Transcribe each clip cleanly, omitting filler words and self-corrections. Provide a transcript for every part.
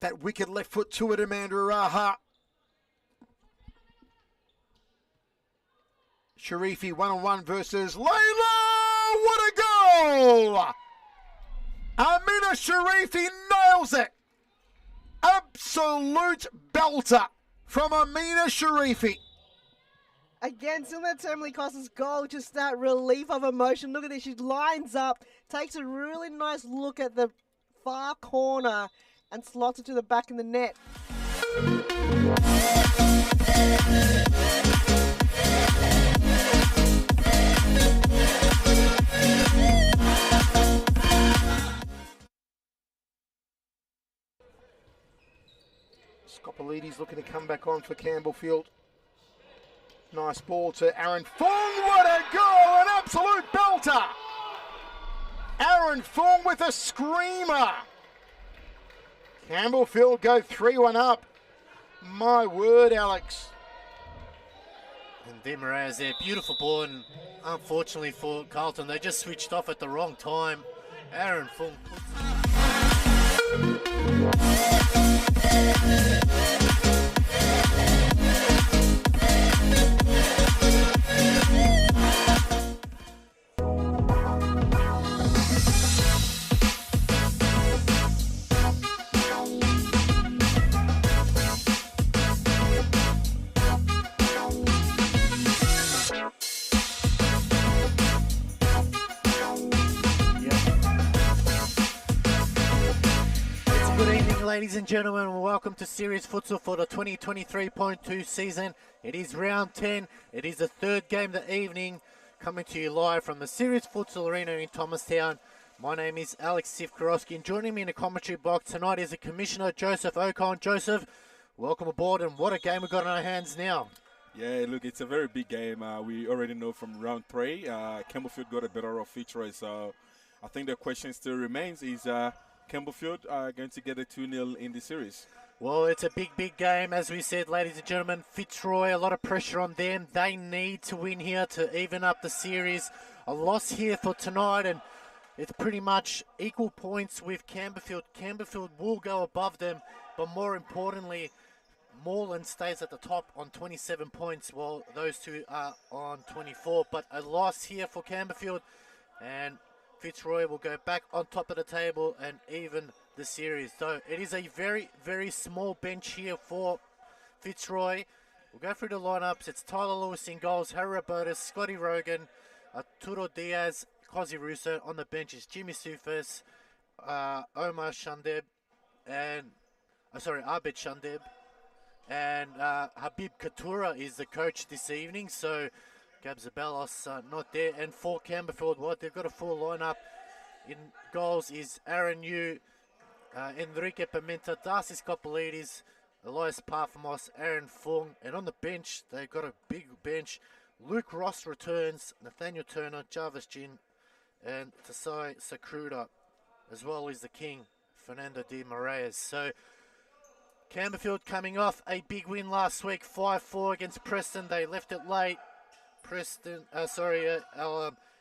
That wicked left foot to it, Amanda Araha. Sharifi one-on-one versus Layla. What a goal! Amina Sharifi nails it. Absolute belter from Amina Sharifi. Again, similar to Emily Costa's goal, just that relief of emotion. Look at this, she lines up, takes a really nice look at the far corner and slots it to the back of the net. Scoppolides looking to come back on for Campbellfield. Nice ball to Aaron Fong. What a goal! An absolute belter! Aaron Fong with a screamer. Campbellfield go 3-1 up. My word, Alex. And De Moraes there, beautiful ball, and unfortunately for Carlton, they just switched off at the wrong time. Aaron Fong Ladies and gentlemen, welcome to Series Futsal for the 2023.2 season. It is round 10. It is the third game of the evening, coming to you live from the Series Futsal Arena in Thomastown. My name is Alex Sivkorowski, and joining me in the commentary box tonight is the Commissioner, Joseph Ocon. Joseph, welcome aboard, and what a game we've got in our hands now. Yeah, look, it's a very big game. We already know from round 3, Campbellfield got a better of Fitzroy, so I think the question still remains, is Campbellfield are going to get a 2-0 in the series? Well, it's a big game, as we said, ladies and gentlemen. Fitzroy, a lot of pressure on them. They need to win here to even up the series. A loss here for tonight, and it's pretty much equal points with Campbellfield. Campbellfield will go above them, but more importantly, Moreland stays at the top on 27 points, while those two are on 24. But a loss here for Campbellfield, and Fitzroy will go back on top of the table and even the series. So it is a very small bench here for Fitzroy. We'll go through the lineups. It's Tyler Lewis in goals, Harry Roberta, Scotty Rogan, Arturo Diaz, Cosi Russo. On the bench is Jimmy Sufas, Omar Shandeb, and Abed Shandeb, and Habib Katura is the coach this evening. So Gab Zabelos not there. And for Campbellfield, what they've got a full lineup. In goals is Aaron Yu, Enrique Pimenta, Darcy Scoppolides, Elias Parfamos, Aaron Fung. And on the bench, they've got a big bench. Luke Ross returns, Nathaniel Turner, Jarvis Jin, and Tasai Sakruda, as well as the king, Fernando De Moraes. So Campbellfield coming off a big win last week, 5-4 against Preston. They left it late.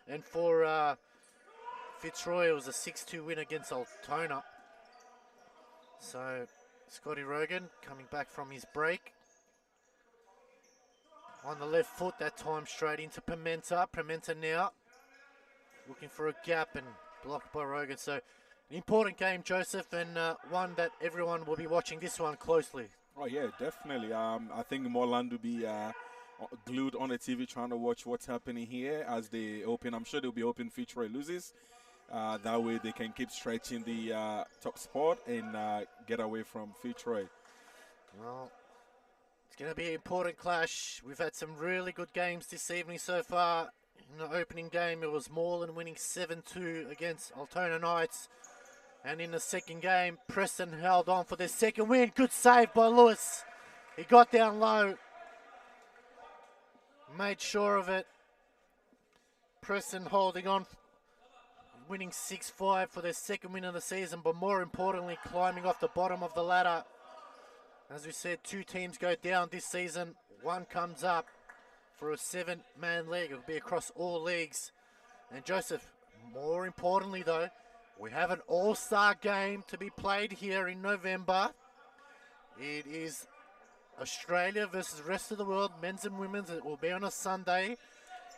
And for Fitzroy, it was a 6-2 win against Altona. So Scotty Rogan coming back from his break. On the left foot, that time straight into Pimenta. Pimenta now looking for a gap and blocked by Rogan. So an important game, Joseph, and one that everyone will be watching this one closely. Oh, yeah, definitely. I think Moreland will be glued on the TV trying to watch what's happening here as they open. I'm sure they'll be open Fitzroy loses. That way they can keep stretching the top spot and get away from Fitzroy. Well, it's going to be an important clash. We've had some really good games this evening so far. In the opening game, it was Moreland winning 7-2 against Altona Knights. And in the second game, Preston held on for their second win. Good save by Lewis. He got down low. Made sure of it. Preston holding on, winning 6-5 for their second win of the season, but more importantly, climbing off the bottom of the ladder. As we said, two teams go down this season. One comes up. for a 7-man league. It'll be across all leagues. And Joseph, more importantly though, we have an all-star game to be played here in November. It is Australia versus the rest of the world, men's and women's. It will be on a Sunday.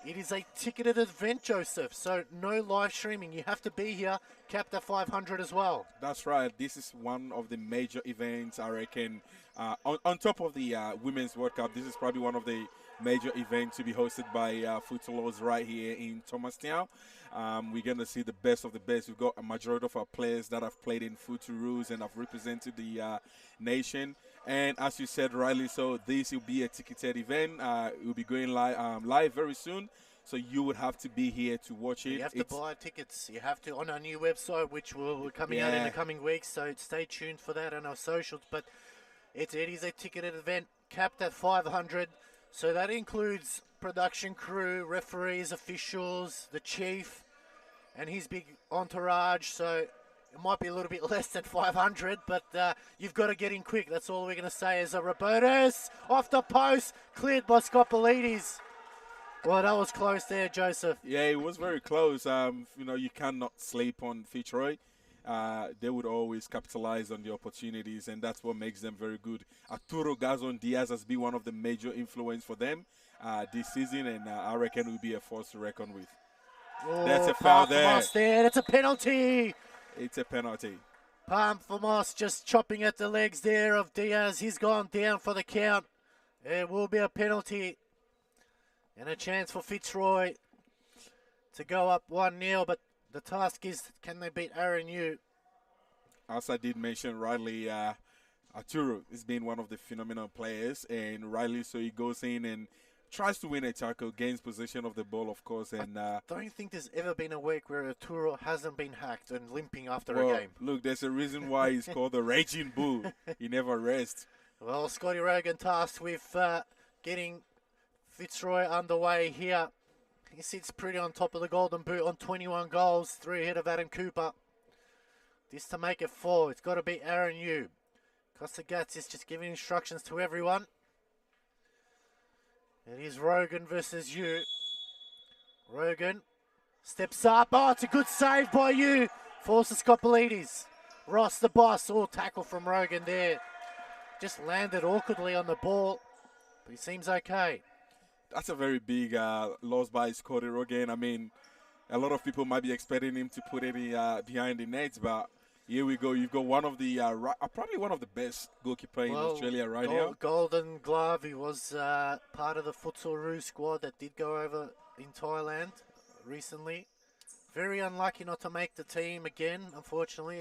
It is a ticketed event, Joseph, so no live streaming. You have to be here, capped at 500 as well. That's right. This is one of the major events, I reckon. On top of the Women's World Cup, this is probably one of the major events to be hosted by Futsalers right here in Thomastown. We're going to see the best of the best. We've got a majority of our players that have played in Futsalu and have represented the nation. And as you said rightly so, this will be a ticketed event. It will be going live very soon. So you would have to be here to watch it. You have to buy tickets. You have to on our new website, which will be coming out in the coming weeks. So stay tuned for that on our socials. But it is a ticketed event capped at 500. So that includes production crew, referees, officials, the chief, and his big entourage. So it might be a little bit less than 500, but you've got to get in quick. That's all we're going to say is a Robertus off the post, cleared by Scopelides. Well, that was close there, Joseph. Yeah, it was very close. You cannot sleep on Fitzroy. They would always capitalize on the opportunities, and that's what makes them very good. Arturo Gazon Diaz has been one of the major influence for them this season, and I reckon will be a force to reckon with. Oh, that's a foul there. That's a penalty. It's a penalty. Pamphamos just chopping at the legs there of Diaz. He's gone down for the count. It will be a penalty. And a chance for Fitzroy to go up 1-0. But the task is, can they beat Aaron Yu? As I did mention rightly, Arturo has been one of the phenomenal players. And rightly so, he goes in and tries to win a tackle, gains possession of the ball, of course. And I don't think there's ever been a week where Arturo hasn't been hacked and limping after a game. Look, there's a reason why he's called the Raging Bull. He never rests. Well, Scotty Rogan tasked with getting Fitzroy underway here. He sits pretty on top of the Golden Boot on 21 goals, 3 ahead of Adam Cooper. This to make it 4. It's got to be Aaron Yu. Costa Gats is just giving instructions to everyone. It is Rogan versus Yu. Rogan steps up. Oh, it's a good save by Yu. Forces Scopelides. Ross the boss. Oh, tackle from Rogan there. Just landed awkwardly on the ball, but he seems okay. That's a very big loss by Scotty Rogan. I mean, a lot of people might be expecting him to put it behind the nets, but here we go. You've got one of the probably one of the best goalkeeper in Australia right now. Golden Glove. He was part of the Futsal squad that did go over in Thailand recently. Very unlucky not to make the team again, unfortunately.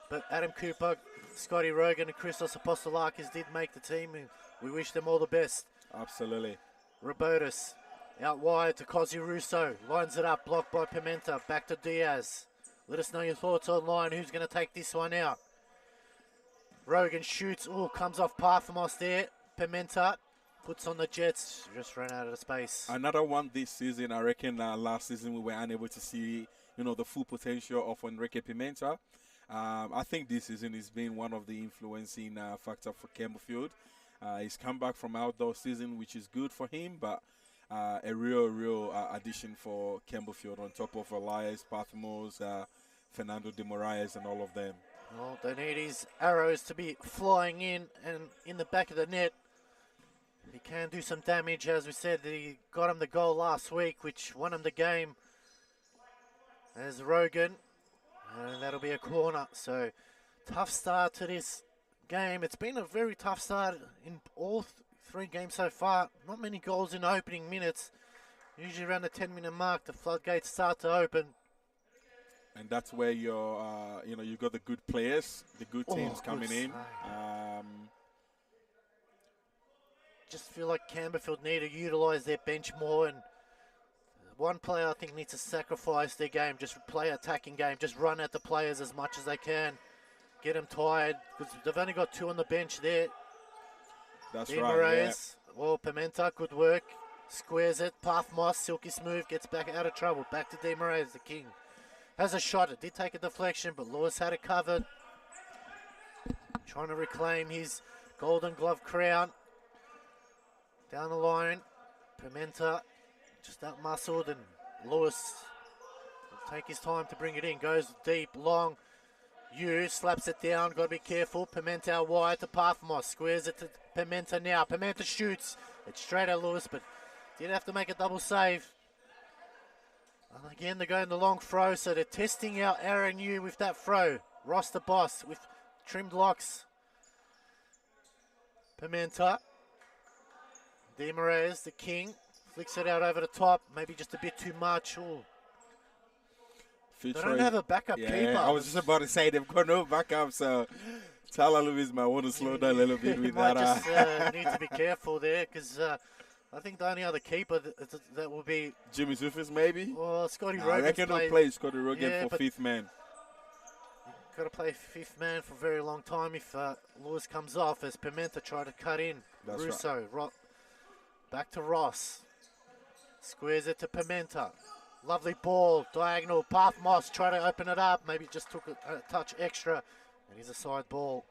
But Adam Cooper, Scotty Rogan, and Christos Apostolakis did make the team, and we wish them all the best. Absolutely. Robertus out wide to Cosi Russo. Lines it up, blocked by Pimenta. Back to Diaz. Let us know your thoughts online. Who's going to take this one out? Rogan shoots. Oh, comes off Parthamos there. Pimenta puts on the Jets. Just ran out of the space. Another one this season. I reckon last season we were unable to see, the full potential of Enrique Pimenta. I think this season has been one of the influencing factor for Campbellfield. He's come back from outdoor season, which is good for him, but a real addition for Campbellfield on top of Elias, Parthamos, Fernando de Moraes, and all of them. Well, they need his arrows to be flying in and in the back of the net. He can do some damage, as we said. He got him the goal last week, which won him the game. There's Rogan, and that'll be a corner. So, tough start to this game. It's been a very tough start in all 3 games so far. Not many goals in opening minutes. Usually around the 10-minute mark, the floodgates start to open. And that's where you've got the good players, the good teams coming in. Just feel like Campbellfield need to utilise their bench more, and one player I think needs to sacrifice their game, just play attacking game, just run at the players as much as they can. Get them tired, because they've only got 2 on the bench there. That's Di right, Moraes, well, Pimenta, good work. Squares it, Parthamos, silky smooth, gets back out of trouble. Back to Di Moraes, the king. Has a shot, it did take a deflection, but Lewis had it covered. Trying to reclaim his Golden Glove crown. Down the line, Pimenta just out-muscled, and Lewis will take his time to bring it in. Goes deep, long. Slaps it down. Got to be careful. Pimenta out wide to Parthamos. Squares it to Pimenta now. Pimenta shoots. It's straight at Lewis, but did have to make a double save. And again, they're going the long throw, so they're testing out Aaron Yu with that throw. Ross the boss with trimmed locks. Pimenta. Di Moraes, the king, flicks it out over the top. Maybe just a bit too much. Ooh. They don't have a backup keeper. I was just about to say they've got no backup, so Tala Lewis might want to slow down a little bit with might that. Just need to be careful there, because I think the only other keeper that will be Jimmy Zufis, maybe? Well, Scotty I Rogan. reckon he'll play Scotty Rogan for fifth man. Got to play fifth man for a very long time if Lewis comes off, as Pimenta tried to cut in. That's Russo, back to Ross. Squares it to Pimenta. Lovely ball, diagonal. Parthamos try to open it up. Maybe just took a touch extra. And here's a side ball.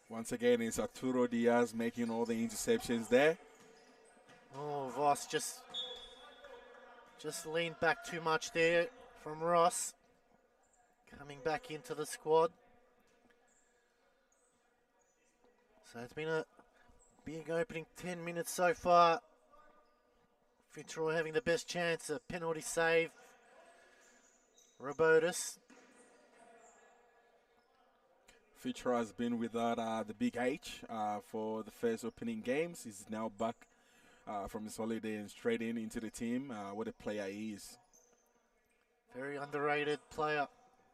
Once again, it's Arturo Diaz making all the interceptions there. Oh, Voss just leaned back too much there from Ross. Coming back into the squad. So it's been a big opening 10 minutes so far. Fitzroy having the best chance, a penalty save. Robotus. Fitzroy has been without the big H for the first opening games. He's now back from his holiday and straight into the team. What a player he is. Very underrated player.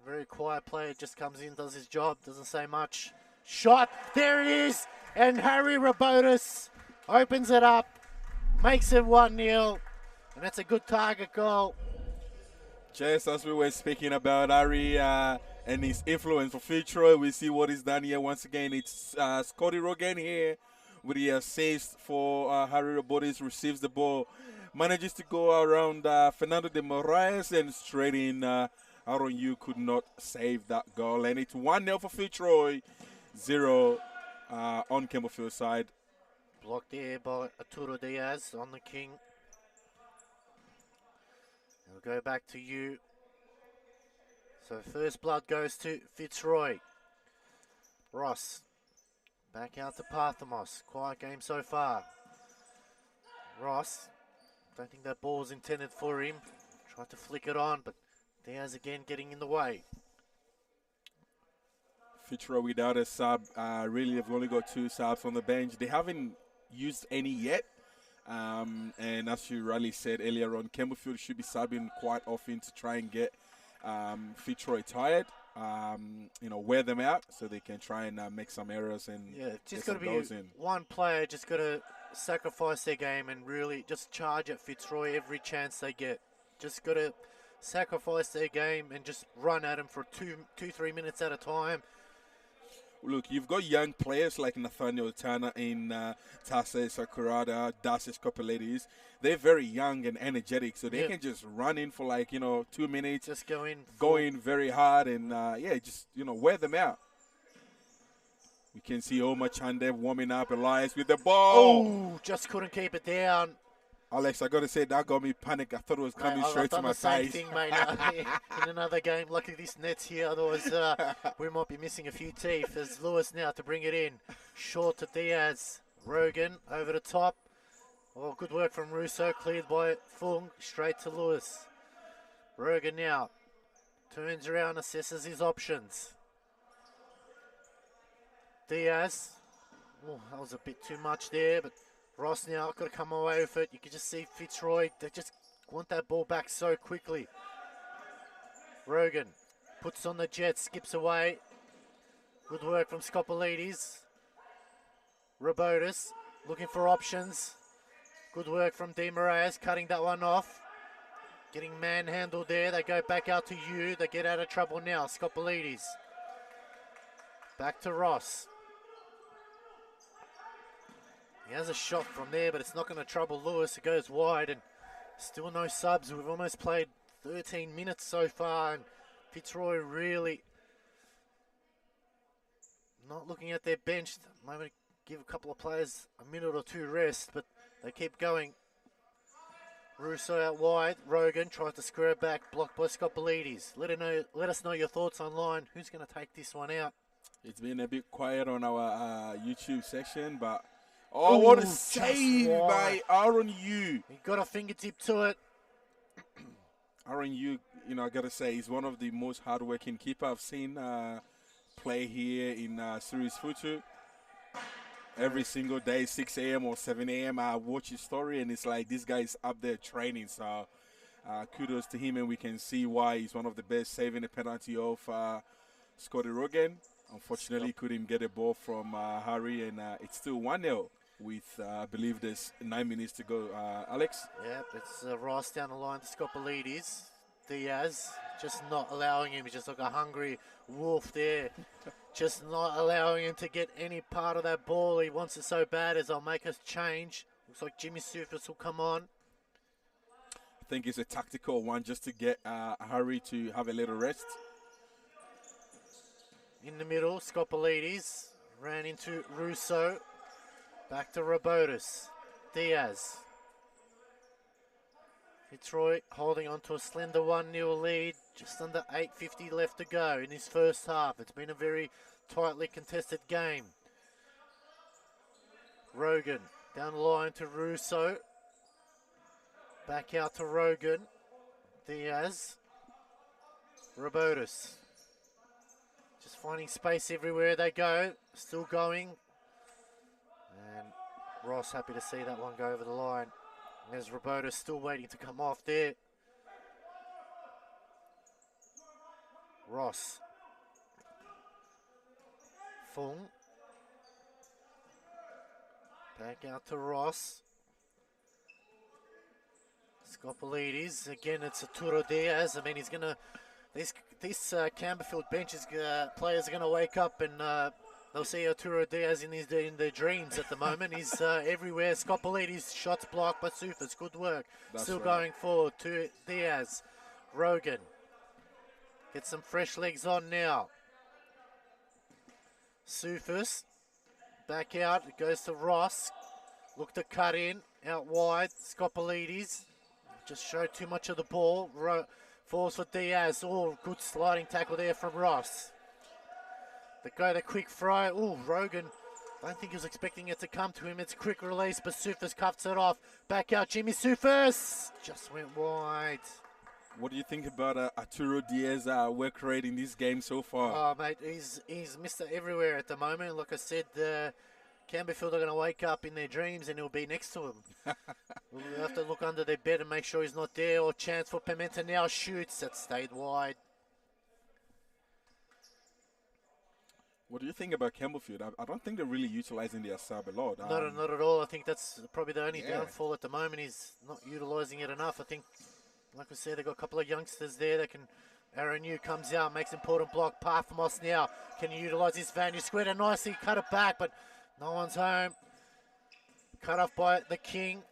Very quiet player. Just comes in, does his job, doesn't say much. Shot. There it is. And Harry Robotus opens it up. Makes it 1-0, and that's a good target goal. Just as we were speaking about Harry and his influence for Fitzroy, we see what is done here once again. It's Scotty Rogan here with the assist for Harry Robotis, receives the ball, manages to go around Fernando de Moraes and straight in. Aaron Yu could not save that goal, and it's 1-0 for Fitzroy, 0 on Campbellfield side. Blocked there by Arturo Diaz on the king. We'll go back to you. So first blood goes to Fitzroy. Ross. Back out to Parthamos. Quiet game so far. Ross. Don't think that ball was intended for him. Tried to flick it on, but Diaz again getting in the way. Fitzroy without a sub. Really, they've only got 2 subs on the bench. They haven't used any yet, and as you rightly said earlier on, Campbellfield should be subbing quite often to try and get Fitzroy tired, wear them out so they can try and make some errors and just got to be one player just got to sacrifice their game and really just charge at Fitzroy every chance they get. Just got to sacrifice their game and just run at them for 2-3 minutes at a time. Look, you've got young players like Nathaniel Tana in Tase Sakurada, Dasis Kopelidis. They're very young and energetic, so they can just run in for 2 minutes. Just go in very hard and, just, wear them out. We can see Omar Chandev warming up, Elias with the ball. Oh, just couldn't keep it down. Alex, I got to say, that got me panicked. I thought it was coming straight to my face. I've done the same thing, mate, in another game. Luckily, this net's here. Otherwise, we might be missing a few teeth. There's Lewis now to bring it in. Short to Diaz. Rogan over the top. Oh, good work from Russo. Cleared by Fung. Straight to Lewis. Rogan now. Turns around, assesses his options. Diaz. Oh, that was a bit too much there, but Ross now got to come away with it. You can just see Fitzroy, they just want that ball back so quickly. Rogan puts on the jet, skips away. Good work from Skopelidis. Robotus looking for options. Good work from Di Moraes, cutting that one off. Getting manhandled there. They go back out to you. They get out of trouble now. Skopelidis. Back to Ross. He has a shot from there, but it's not going to trouble Lewis. It goes wide, and still no subs. We've almost played 13 minutes so far, and Fitzroy really not looking at their bench. Maybe give a couple of players a minute or two rest, but they keep going. Russo out wide. Rogan tries to square it back. Blocked by Scoppolides. Let us know your thoughts online. Who's going to take this one out? It's been a bit quiet on our YouTube section, but what a save by Aaron Yu. He got a fingertip to it. Aaron Yu, I got to say, he's one of the most hardworking keeper I've seen play here in Series Futsal. Every single day, 6 a.m. or 7 a.m., I watch his story, and it's like this guy is up there training. So kudos to him, and we can see why he's one of the best, saving the penalty of Scotty Rogan. Unfortunately, couldn't get a ball from Harry, and it's still 1-0 with, I believe, there's 9 minutes to go. Alex? Yep, it's Ross down the line to Scoppolides. Diaz just not allowing him. He's just like a hungry wolf there. Just not allowing him to get any part of that ball. He wants it so bad as I'll make us change. Looks like Jimmy Sufis will come on. I think it's a tactical one just to get Harry to have a little rest. In the middle, Scoppolides ran into Russo. Back to Robotis. Diaz. Fitzroy holding on to a slender 1-0 lead. Just under 8:50 left to go in his first half. It's been a very tightly contested game. Rogan down the line to Russo. Back out to Rogan. Diaz. Robotis. Just finding space everywhere they go. Still going. And Ross happy to see that one go over the line. There's Robotis still waiting to come off there. Ross. Fung. Back out to Ross. Scoppolides. Again, it's Arturo Diaz. I mean, he's going to... This Campbellfield bench players are going to wake up and they'll see Arturo Diaz in their dreams at the moment. He's everywhere. Scoppolides shots blocked by Sufis. Good work. That's Still right. going forward to Diaz. Rogan. Get some fresh legs on now. Sufis. Back out. It goes to Ross. Look to cut in. Out wide. Scoppolides. Just showed too much of the ball. Falls for Diaz. Oh, good sliding tackle there from Ross. They go the quick throw. Oh, Rogan. I don't think he was expecting it to come to him. It's a quick release, but Sufis cuts it off. Back out, Jimmy Sufis. Just went wide. What do you think about Arturo Diaz work rate in this game so far? Oh, mate, he's Mr. Everywhere at the moment. Like I said, Campbellfield are going to wake up in their dreams and he'll be next to him. We'll have to look under their bed and make sure he's not there. Or chance for Pimenta now shoots. That stayed wide. What do you think about Campbellfield? I don't think they're really utilizing their sub a lot. Not at all. I think that's probably the only downfall at the moment. He's not utilising it enough. I think, like I said, they've got a couple of youngsters there that can... Aaron Yu comes out, makes important block. Parfamos now can utilise his van. You squared it nicely, cut it back, but no one's home. Cut off by the King.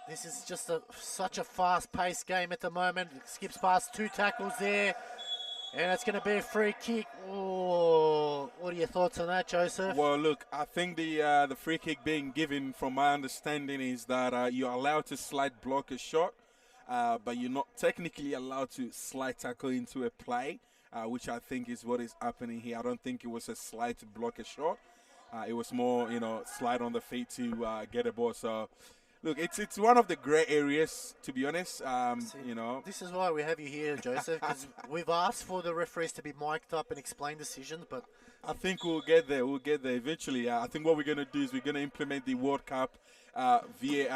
This is just such a fast-paced game at the moment. Skips past 2 tackles there. And it's going to be a free kick. Oh, what are your thoughts on that, Joseph? Well, look, I think the free kick being given, from my understanding, is that you're allowed to slide block a shot, but you're not technically allowed to slide tackle into a play, which I think is what is happening here. I don't think it was a slide to block a shot. It was more, slide on the feet to get a ball. So, look, it's one of the grey areas, to be honest. This is why we have you here, Joseph, because we've asked for the referees to be mic'd up and explain decisions, but... I think we'll get there. We'll get there eventually. I think what we're going to do is we're going to implement the World Cup VAR thing.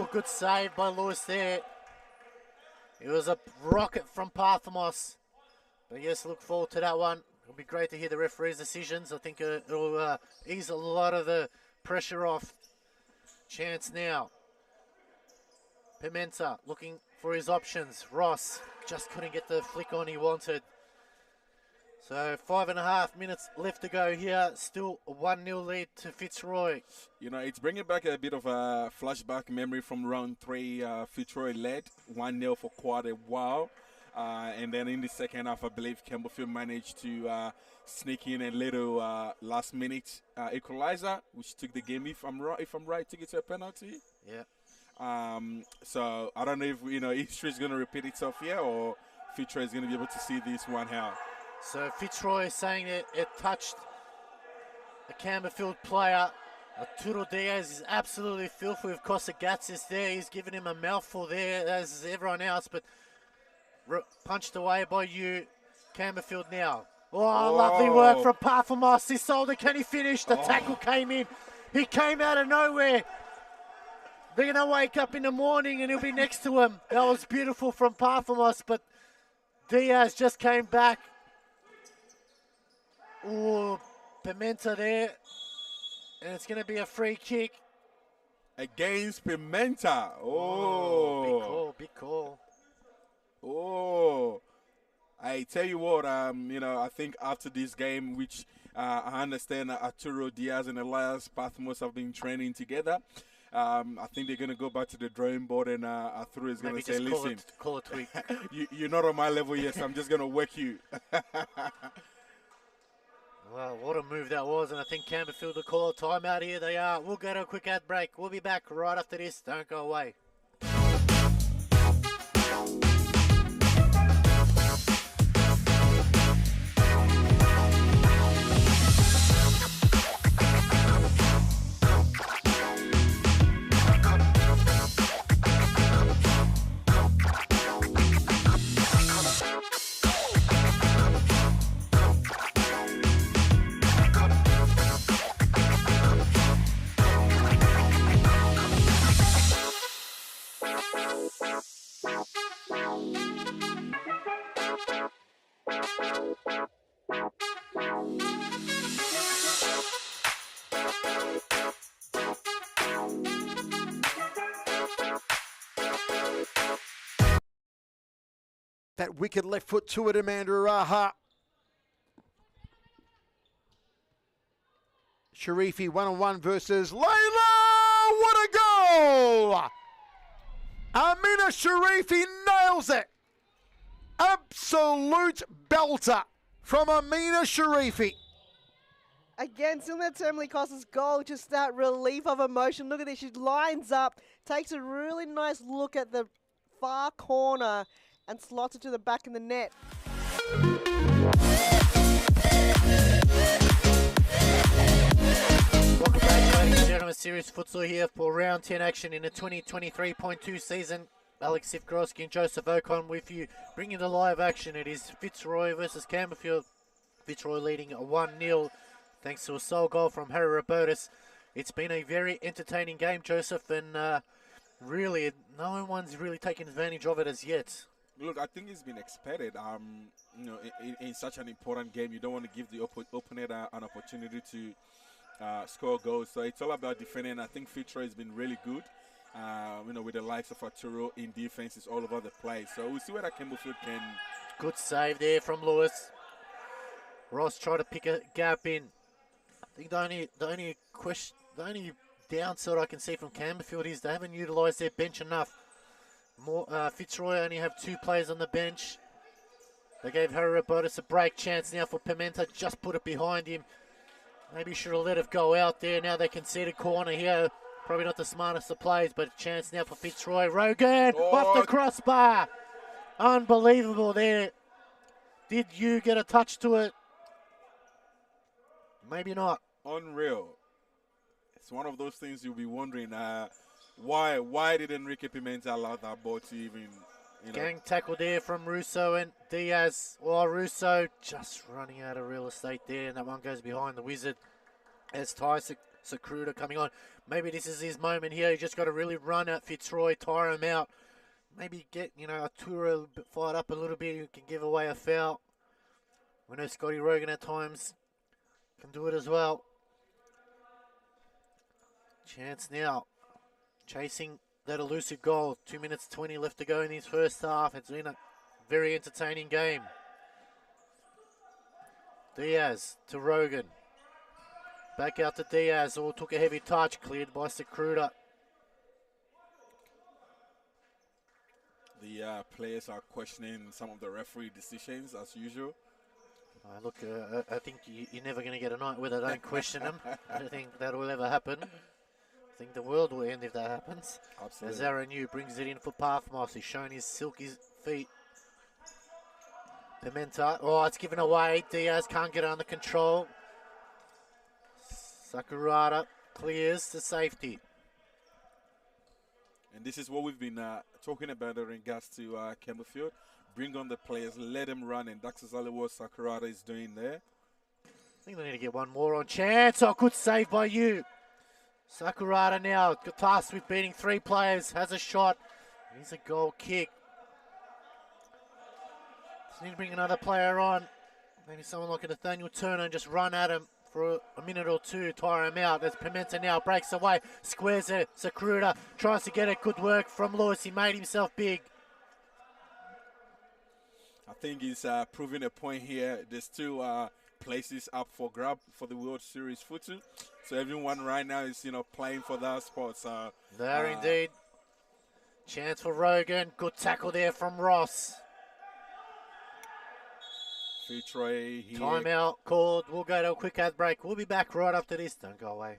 Oh, good save by Lewis there. It was a rocket from Parthamos. But yes, look forward to that one. It'll be great to hear the referees' decisions. I think it'll ease a lot of the pressure off. Chance now. Pimenta looking for his options. Ross just couldn't get the flick on he wanted. So 5.5 minutes left to go here. Still a 1-0 lead to Fitzroy. It's bringing back a bit of a flashback memory from round 3. Fitzroy led 1-0 for quite a while. And then in the second half, I believe Campbellfield managed to sneak in a little last-minute equalizer, which took the game, if I'm right, took it to a penalty. Yeah. So I don't know if history is going to repeat itself here, or Fitzroy is going to be able to see this one out. So Fitzroy is saying that it touched a Campbellfield player. Arturo Diaz is absolutely filthy with Kosagatsis there. He's giving him a mouthful there, as is everyone else, but punched away by you. Campbellfield now. Oh, lovely work from Parfamos. Isolde, can he finish? The tackle came in. He came out of nowhere. They're going to wake up in the morning and he'll be next to him. That was beautiful from Parfamos, but Diaz just came back. Oh, Pimenta there. And it's going to be a free kick. Against Pimenta. Big call. Oh, I tell you what, I think after this game, which I understand Arturo Diaz and Elias Pathmos have been training together, I think they're going to go back to the drawing board, and Arturo is going to say, listen, call a tweak. You're not on my level yet, so I'm just going to work you. Well, what a move that was, and I think Campbellfield will call a timeout here. They are. We'll go to a quick ad break. We'll be back right after this. Don't go away. That wicked left foot to it, Amanda Araha. Sharifi 1-on-1 versus Layla. What a goal! Amina Sharifi nails it. Absolute belter from Amina Sharifi. Again, similar to Emily Costa's goal, just that relief of emotion. Look at this. She lines up, takes a really nice look at the far corner, and slots it to the back of the net. Welcome back, ladies and gentlemen. Serious Futsal here for round 10 action in the 2023.2 season. Alex Sifgrosky and Joseph Ocon with you, bringing the live action. It is Fitzroy versus Campbellfield. Fitzroy leading 1-0 thanks to a sole goal from Harry Robertus. It's been a very entertaining game, Joseph, and really, no one's really taken advantage of it as yet. Look, I think it's been expected. In such an important game, you don't want to give the opponent an opportunity to score goals. So it's all about defending. I think Fitzroy has been really good. With the likes of Arturo in defense, is all over the place. So we'll see whether Campbellfield can. Good save there from Lewis. Ross tried to pick a gap in. I think the only downside I can see from Campbellfield is they haven't utilised their bench enough. Fitzroy only have 2 players on the bench. They gave Harry Robertus a break chance now for Pimenta. Just put it behind him. Maybe should have let it go out there. Now they concede a corner here. Probably not the smartest of plays, but a chance now for Fitzroy. Rogan off the crossbar. Unbelievable there. Did you get a touch to it? Maybe not. Unreal. It's one of those things you'll be wondering, why did Enrique Pimenta allow that ball to even, Gang tackle there from Russo and Diaz. Well, Russo just running out of real estate there, and that one goes behind the wizard. As Ty Sakruda coming on. Maybe this is his moment here. He just got to really run at Fitzroy, tire him out. Maybe get, Arturo fired up a little bit. Who can give away a foul. We know Scotty Rogan at times can do it as well. Chance now. Chasing that elusive goal. 2 minutes 20 left to go in his first half. It's been a very entertaining game. Diaz to Rogan. Back out to Diaz. All took a heavy touch. Cleared by Sakruda. The players are questioning some of the referee decisions as usual. Look, I think you're never going to get a night where they don't question them. I don't think that will ever happen. I think the world will end if that happens. Absolutely. As Aaron Yu brings it in for Pathmos. He's showing his silky feet. Pimenta. Oh, it's given away. Diaz can't get it under control. Sakurada clears to safety. And this is what we've been talking about in regards to Campbellfield. Bring on the players, let them run, and that's exactly what Sakurada is doing there. I think they need to get one more on chance. Oh, good save by you. Sakurada now tasked with beating 3 players. Has a shot. Here's a goal kick. Just need to bring another player on. Maybe someone like a Nathaniel Turner and just run at him for a minute or two, tire him out. There's Pimenta now, breaks away, squares it. Sakurada tries to get it. Good work from Lewis. He made himself big. I think he's proving a point here. There's 2 places up for grab for the World Series Futsal. So everyone right now is, playing for that spot. So there indeed. Chance for Rogan. Good tackle there from Ross. Fitzroy here. Timeout called. We'll go to a quick ad break. We'll be back right after this. Don't go away.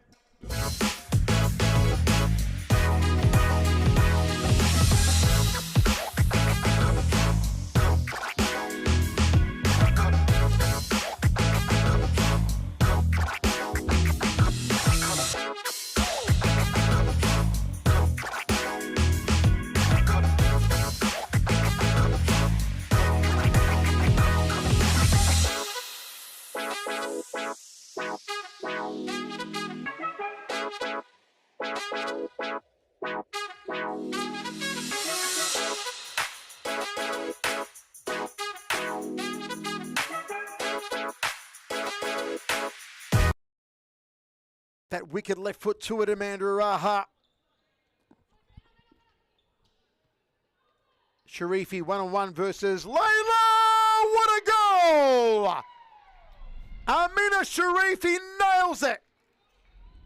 That wicked left foot to it, Amanda Araha. Sharifi 1-on-1 versus Layla. What a goal! Amina Sharifi nails it.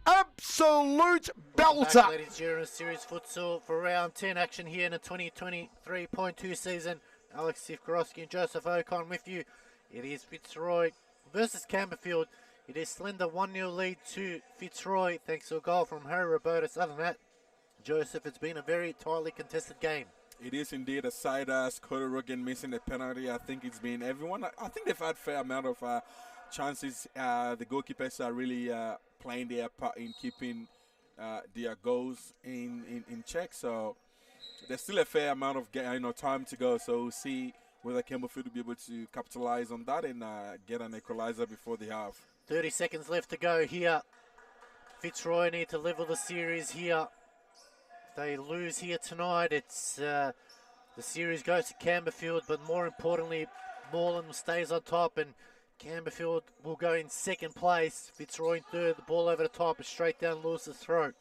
Absolute belter. Back, ladies and gentlemen, Series Futsal for round 10 action here in the 2023.2 season. Alex Sifkorowski and Joseph Ocon with you. It is Fitzroy versus Campbellfield. It is slender 1-0 lead to Fitzroy thanks to a goal from Harry Robertus. Other than that, Joseph, it's been a very tightly contested game. It is indeed a side-ass. Cody Rogan missing a penalty. I think it's been everyone. I think they've had fair amount of chances. The goalkeepers are really playing their part in keeping their goals in check. So there's still a fair amount of time to go. So we'll see whether Campbellfield will be able to capitalize on that and get an equalizer before the half. 30 seconds left to go here. Fitzroy need to level the series here. If they lose here tonight, it's the series goes to Campbellfield, but more importantly, Moreland stays on top and Campbellfield will go in second place. Fitzroy in third, the ball over the top is straight down Lewis's throat.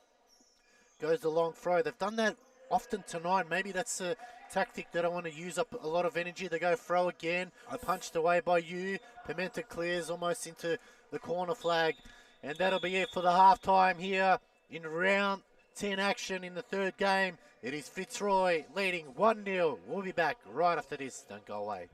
Goes the long throw. They've done that often tonight. Maybe that's a tactic that I want to use up a lot of energy. They go throw again. Punched away by you. Pimenta clears almost into the corner flag. And that'll be it for the halftime here in round 10 action in the third game. It is Fitzroy leading 1-0. We'll be back right after this. Don't go away.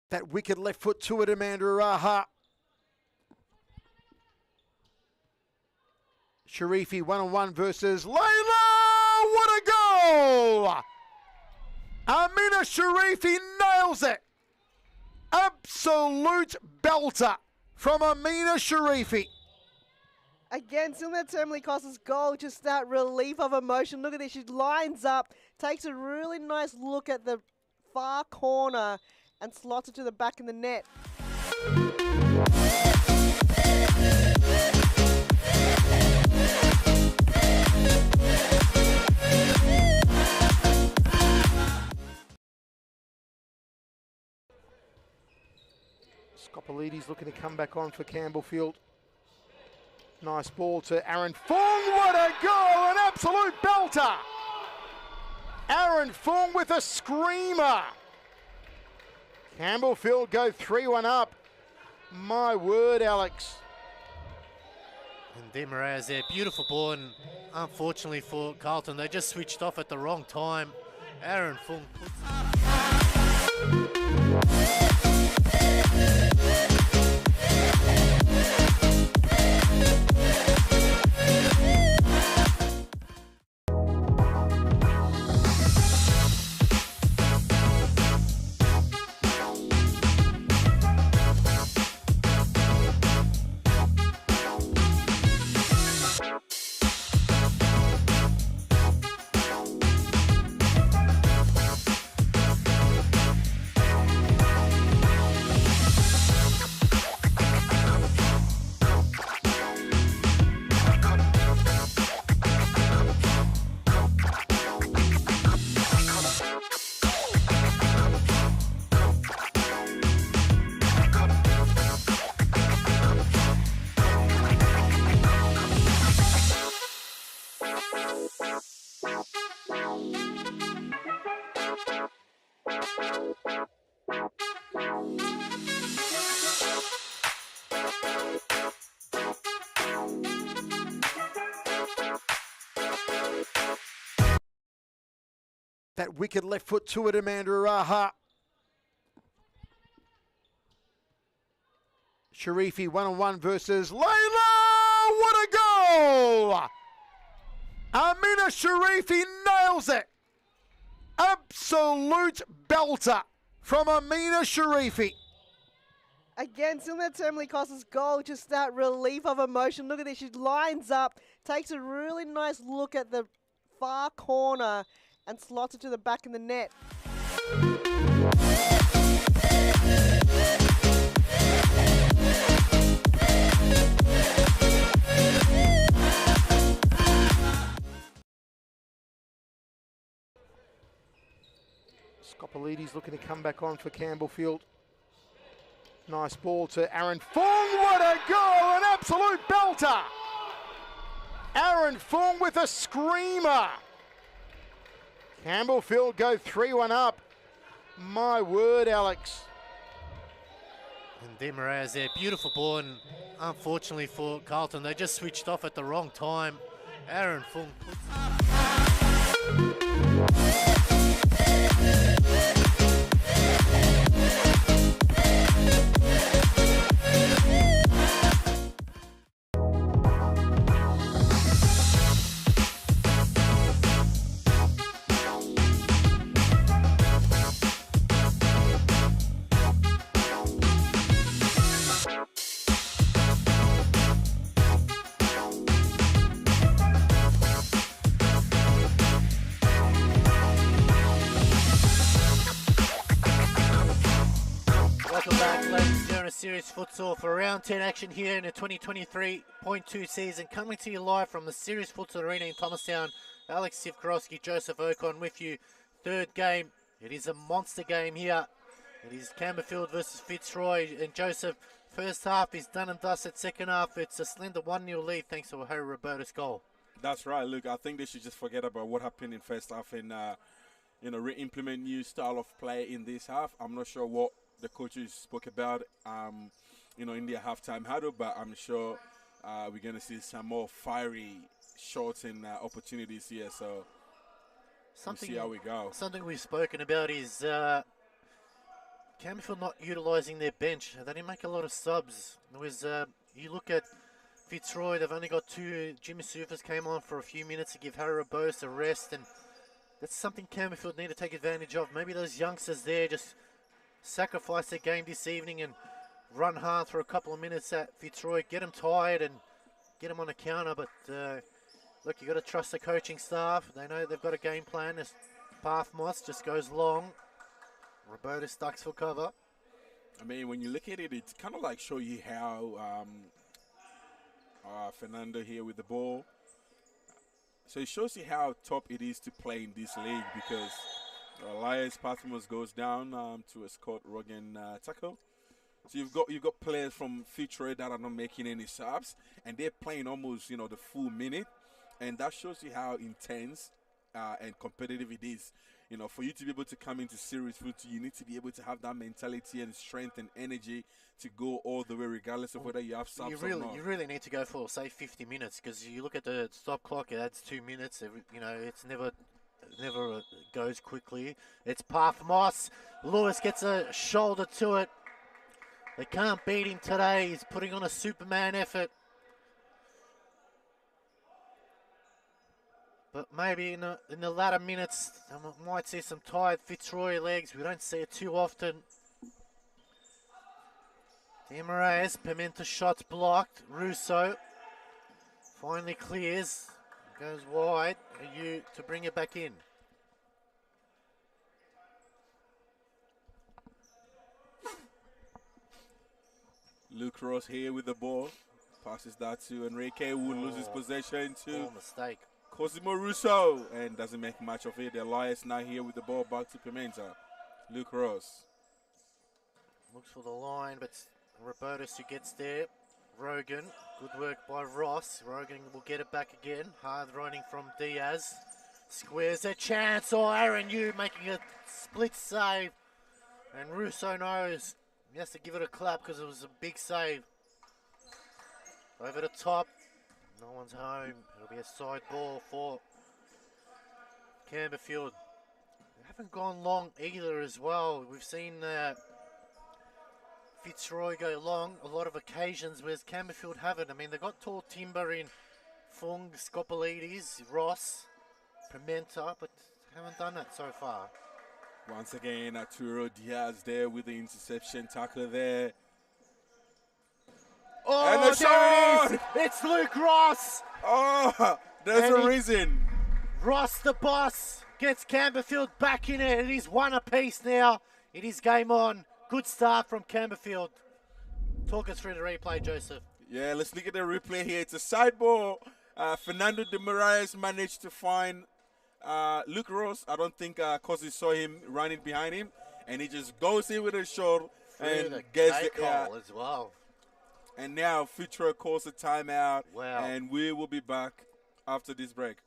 That wicked left foot to it, Amanda Araha. Sharifi 1-on-1 versus Layla. What a goal! Amina Sharifi nails it. Absolute belter from Amina Sharifi. Again, similar to Emily Costa's goal, just that relief of emotion. Look at this. She lines up, takes a really nice look at the far corner and slots it to the back of the net. Scoppolides looking to come back on for Campbellfield. Nice ball to Aaron Fong. What a goal! An absolute belter! Aaron Fong with a screamer. Campbellfield go 3-1 up. My word, Alex. And Demara's there, beautiful ball, and unfortunately for Carlton, they just switched off at the wrong time. Aaron Fung. That wicked left foot to it, Amanda Araha. Sharifi 1-on-1 versus Layla. What a goal! Amina Sharifi nails it. Absolute belter from Amina Sharifi. Again, similar to Emily Costa's goal, just that relief of emotion. Look at this, she lines up, takes a really nice look at the far corner and slots it to the back of the net. Scoppolides looking to come back on for Campbellfield. Nice ball to Aaron Fong. What a goal! An absolute belter! Aaron Fong with a screamer. Campbellfield go 3-1 up. My word, Alex. And Demara's there, beautiful ball, and unfortunately for Carlton, they just switched off at the wrong time. Aaron Fung. Welcome back, ladies and gentlemen, Series Futsal for round 10 action here in the 2023.2 season. Coming to you live from the Series Futsal Arena in Thomastown. Alex Sivkorowski, Joseph Okon with you. Third game. It is a monster game here. It is Campbellfield versus Fitzroy. And Joseph, first half is done and dusted. Second half, it's a slender 1-0 lead thanks to a Harry Roberta's goal. That's right. Look, I think they should just forget about what happened in first half and, re-implement new style of play in this half. I'm not sure what the coaches spoke about, in their halftime huddle, but I'm sure we're going to see some more fiery shots and opportunities here. So we'll see how we go. Something we've spoken about is Campbellfield not utilising their bench. They didn't make a lot of subs. There was, you look at Fitzroy, they've only got two. Jimmy Sufas came on for a few minutes to give Harry Roberts a rest, and that's something Campbellfield need to take advantage of. Maybe those youngsters there just sacrifice their game this evening and run hard for a couple of minutes at Fitzroy, get them tired and get them on a counter. But look, you've got to trust the coaching staff. They know they've got a game plan. This path moss just goes long. Roberta ducks for cover. I mean, when you look at it, it's kind of like show you how Fernando here with the ball. So it shows you how top it is to play in this league, because Elias Patmos goes down to a Scott Rogan tackle. So you've got players from Fitzroy that are not making any subs, and they're playing almost the full minute, and that shows you how intense and competitive it is. For you to be able to come into serious football, you need to be able to have that mentality and strength and energy to go all the way, regardless of whether you have subs or not. You really need to go for, say, 50 minutes, because you look at the stop clock, it adds 2 minutes. It's never goes quickly. It's Parf Moss. Lewis gets a shoulder to it. They can't beat him today. He's putting on a Superman effort. But maybe in the latter minutes, I might see some tired Fitzroy legs. We don't see it too often. Demaraes, Pimenta shots blocked. Russo finally clears. Goes wide. You to bring it back in. Luke Ross here with the ball. Passes that to Enrique, who loses possession to Mistake. Cosimo Russo, and doesn't make much of it. The Elias now here with the ball back to Pimenta. Luke Ross. Looks for the line, but Robertus who gets there. Rogan, good work by Ross. Rogan will get it back again. Hard running from Diaz. Squares a chance. Oh, Aaron Yu making a split save. And Russo knows he has to give it a clap because it was a big save. Over the top. No one's home. It'll be a side ball for Campbellfield. They haven't gone long either as well. We've seen Fitzroy go long a lot of occasions, whereas Campbellfield haven't. I mean, they've got tall timber in Fung, Scopolides, Ross, Pimenta, but haven't done that so far. Once again, Arturo Diaz there with the interception tackle there. Oh, and the shot! There it is! It's Luke Ross! Oh, there's a reason. Ross, the boss, gets Campbellfield back in it. It is one apiece now. It is game on. Good start from Campbellfield. Talk us through the replay, Joseph. Yeah, let's look at the replay here. It's a side ball. Fernando de Moraes managed to find Luke Ross. I don't think Cosi saw him running behind him, and he just goes in with a shot and gets the goal as well. And now Fitzroy calls a timeout, Wow. And we will be back after this break.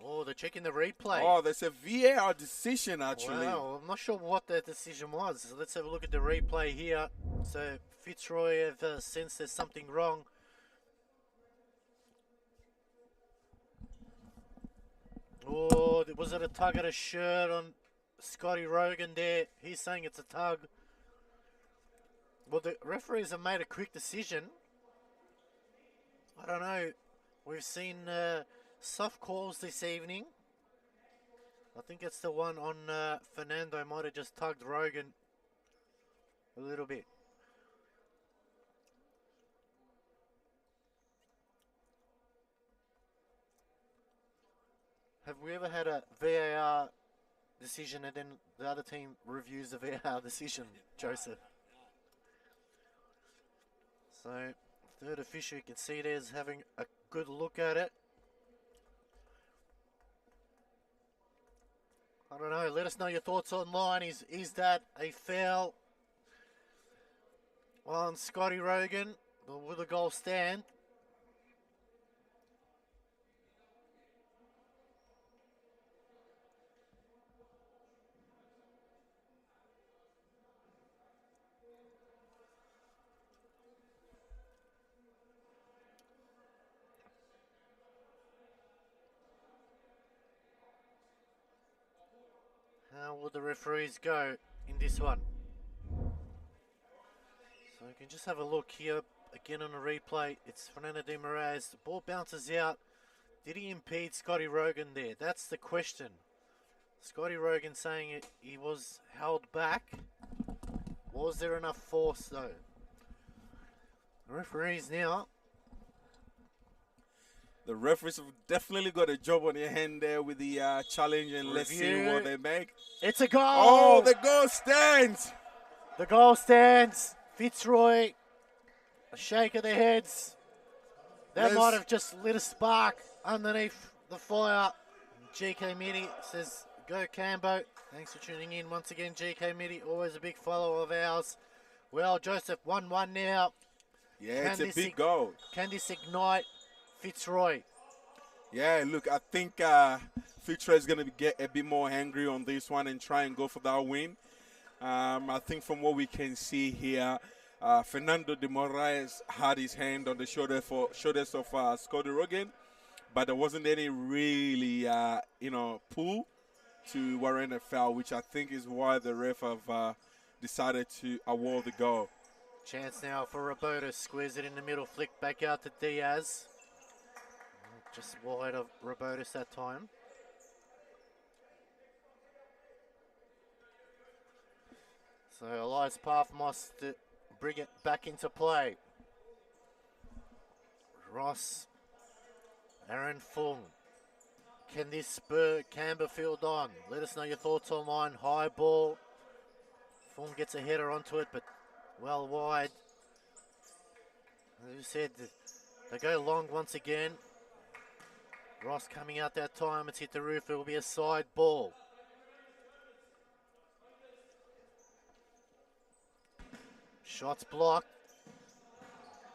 Oh, they're checking the replay. Oh, there's a VAR decision, actually. Wow, I'm not sure what the decision was. So let's have a look at the replay here. So Fitzroy have sensed there's something wrong. Oh, was it a tug at a shirt on Scotty Rogan there? He's saying it's a tug. Well, the referees have made a quick decision. I don't know. We've seen soft calls this evening. I think it's the one on Fernando. Might have just tugged Rogan a little bit. Have we ever had a VAR decision and then the other team reviews the VAR decision, Joseph? So, third official, you can see there's having a good look at it. I don't know. Let us know your thoughts online. Is that a foul on Scotty Rogan? Or will the goal stand? How will the referees go in this one? So you can just have a look here again on the replay. It's Fernando de Moraes. The ball bounces out. Did he impede Scotty Rogan there? That's the question. Scotty Rogan saying he was held back. Was there enough force though? The referees now. The referees have definitely got a job on their hand there with the challenge, and let's see what they make. It's a goal! Oh, the goal stands! The goal stands. Fitzroy, a shake of their heads. That might have just lit a spark underneath the fire. GK Mini says Go Cambo. Thanks for tuning in once again, GK Midi. Always a big follower of ours. Well, Joseph, 1-1 now. Yeah, it's a big goal. Can this ignite Fitzroy? Yeah, look, I think Fitzroy is going to get a bit more angry on this one and try and go for that win. I think from what we can see here, Fernando de Moraes had his hand on the shoulders of Scotty Rogan, but there wasn't any really, pull to warrant a foul, which I think is why the ref have decided to award the goal. Chance now for Roberto. Squares it in the middle. Flick back out to Diaz. Just wide of Robertus that time. So Elias Parthmos to bring it back into play. Ross. Aaron Fung. Can this spur Campbellfield on? Let us know your thoughts online. High ball. Fung gets a header onto it, but well wide. As you said, they go long once again. Ross coming out that time. It's hit the roof. It will be a side ball. Shots blocked.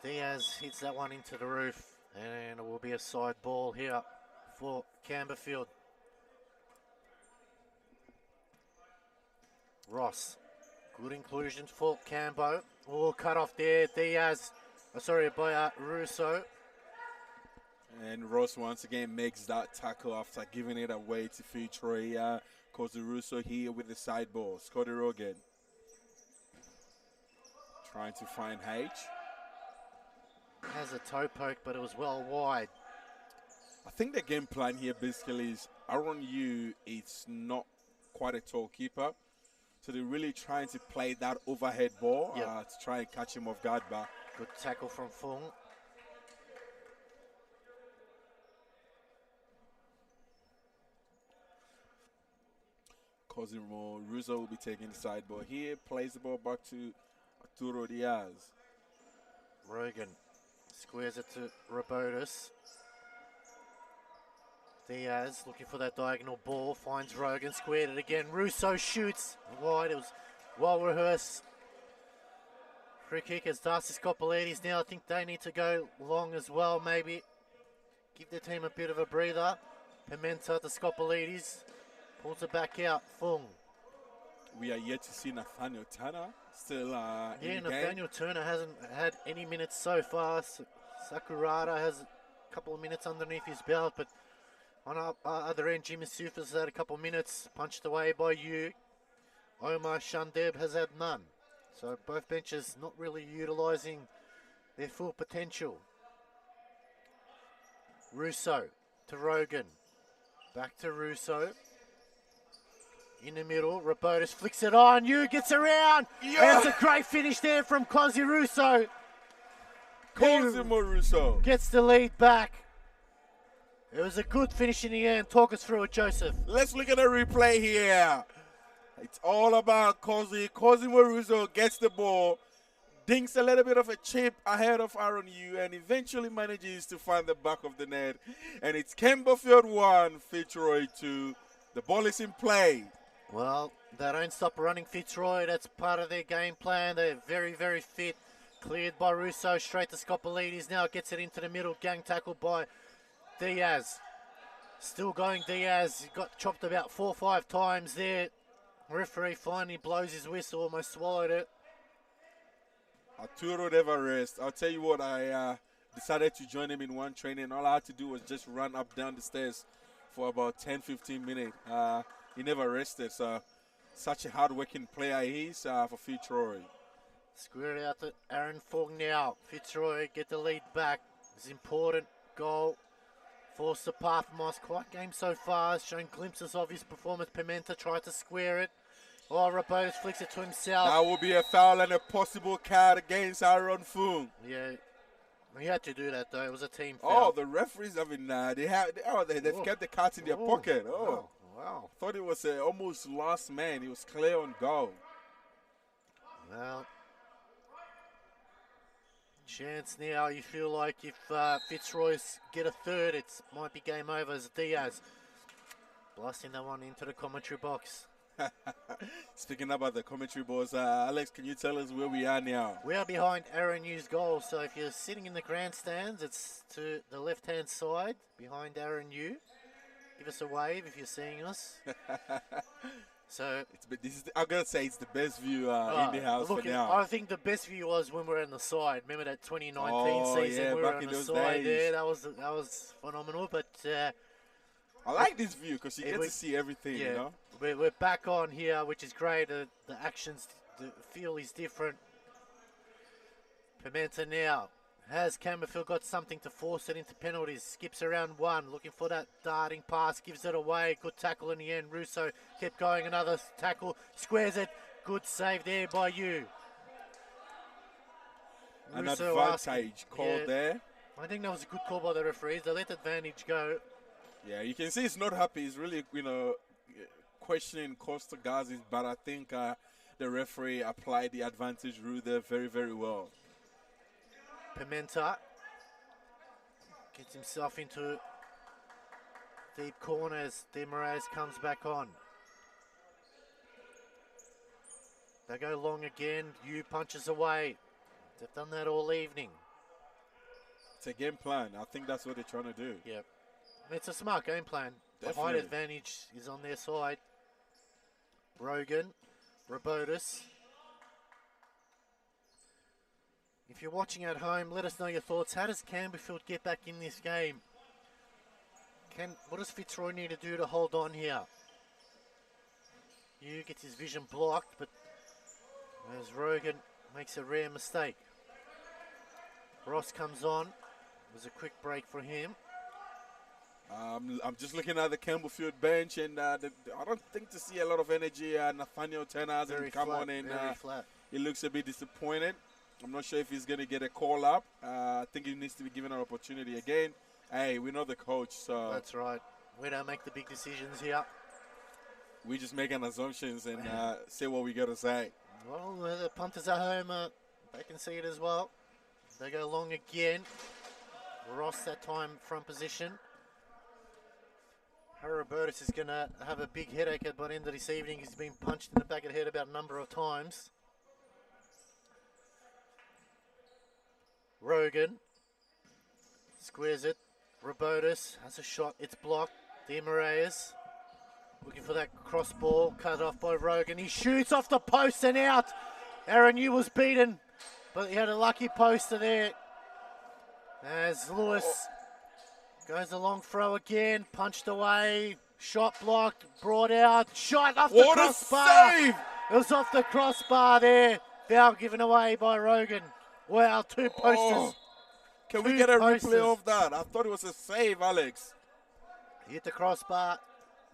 Diaz hits that one into the roof. And it will be a side ball here for Campbellfield. Ross. Good inclusion for Cambo. Oh, cut off there. Diaz. By Russo. And Ross once again makes that tackle after giving it away to Fitzroy. Russo here with the side ball. Scotty Rogan trying to find H. Has a toe poke, but it was well wide. I think the game plan here basically is Aaron Yu is not quite a tall keeper. So they're really trying to play that overhead ball to try and catch him off guard back. Good tackle from Fung. Cosimo Russo will be taking the side ball here. Plays the ball back to Arturo Diaz. Rogan squares it to Robertus. Diaz looking for that diagonal ball. Finds Rogan. Squared it again. Russo shoots wide. It was well rehearsed. Free kick as Darcy Scoppolides now. I think they need to go long as well, maybe. Give the team a bit of a breather. Pimenta to Scoppolides. Pulls it back out. Fung. We are yet to see Nathaniel Turner still in the Nathaniel game. Turner hasn't had any minutes so far. Sakurada has a couple of minutes underneath his belt, but on our other end, Jimmy Sufas has had a couple of minutes, punched away by you. Omar Shandeb has had none. So both benches not really utilising their full potential. Russo to Rogan. Back to Russo. In the middle, Robertus flicks it on. You gets around. Yeah. That's a great finish there from Cosi Russo. Cosimo Russo gets the lead back. It was a good finish in the end. Talk us through it, Joseph. Let's look at the replay here. It's all about Cosimo Russo gets the ball, dinks a little bit of a chip ahead of Aaron Yu, and eventually manages to find the back of the net. And it's Campbellfield 1, Fitzroy 2. The ball is in play. Well, they don't stop running Fitzroy. That's part of their game plan. They're very, very fit. Cleared by Russo, straight to Scoppolides. Now gets it into the middle. Gang tackled by Diaz. Still going Diaz. He got chopped about 4 or 5 times there. Referee finally blows his whistle, almost swallowed it. Arturo never rests. I'll tell you what, I decided to join him in one training. All I had to do was just run up down the stairs for about 10-15 minutes. He never rested, so such a hard-working player he is for Fitzroy. Square it out to Aaron Fung now. Fitzroy get the lead back. It's important goal. Forced the Parthmos. Quite game so far. Showing glimpses of his performance. Pimenta tried to square it. Oh, Robertus flicks it to himself. That will be a foul and a possible card against Aaron Fung. Yeah, he had to do that though. It was a team foul. Oh, the referees having they've kept the cards in their pocket. Oh, wow. Thought it was almost last man. He was clear on goal. Well, chance now. You feel like if Fitzroy get a third, it might be game over as Diaz. Blasting that one into the commentary box. Speaking about the commentary boards, Alex, can you tell us where we are now? We are behind Aaron Yu's goal, so if you're sitting in the grandstands, it's to the left-hand side behind Aaron Yu. Give us a wave if you're seeing us. So I'm gonna say it's the best view in the house for now. I think the best view was when we were on the side. Remember that 2019 season? Yeah, we were back on in the those side days. there. That was phenomenal. But I like this view because you get to see everything. yeah, You know. we're back on here, which is great. The actions, the feel is different. Pimenta now. Has Campbellfield got something to force it into penalties? Skips around one, looking for that darting pass, gives it away. Good tackle in the end. Russo kept going, another tackle, squares it. Good save there by you. An Russo advantage called there. I think that was a good call by the referees. They let the advantage go. Yeah, you can see he's not happy. He's really, questioning Costa Gazis, but I think the referee applied the advantage rule there very, very well. Pimenta gets himself into deep corners. De Moraes comes back on. They go long again. Yu punches away. They've done that all evening. It's a game plan. I think that's what they're trying to do. Yep. It's a smart game plan. The height Definitely. advantage is on their side. Rogan, Robotus. If you're watching at home, let us know your thoughts. How does Campbellfield get back in this game? What does Fitzroy need to do to hold on here? Yu gets his vision blocked, but as Rogan makes a rare mistake. Ross comes on. It was a quick break for him. I'm just looking at the Campbellfield bench, and I don't think to see a lot of energy. Nathaniel Turner hasn't come on, and he looks a bit disappointed. I'm not sure if he's going to get a call up. I think he needs to be given an opportunity again. Hey, we're not the coach, so... That's right. We don't make the big decisions here. We just make an assumptions and say what we got to say. Well, the punters at home, they can see it as well. They go long again. Ross that time front position. Robertus is going to have a big headache by the end of this evening. He's been punched in the back of the head about a number of times. Rogan squares it. Robotus has a shot. It's blocked. De Moraes looking for that cross ball. Cut off by Rogan. He shoots off the post and out. Aaron Yu was beaten, but he had a lucky poster there. As Lewis goes a long throw again. Punched away. Shot blocked. Brought out. Shot off the crossbar. What a save! It was off the crossbar there. Foul given away by Rogan. Wow, two posters. Can we get a replay of that? I thought it was a save, Alex. Hit the crossbar.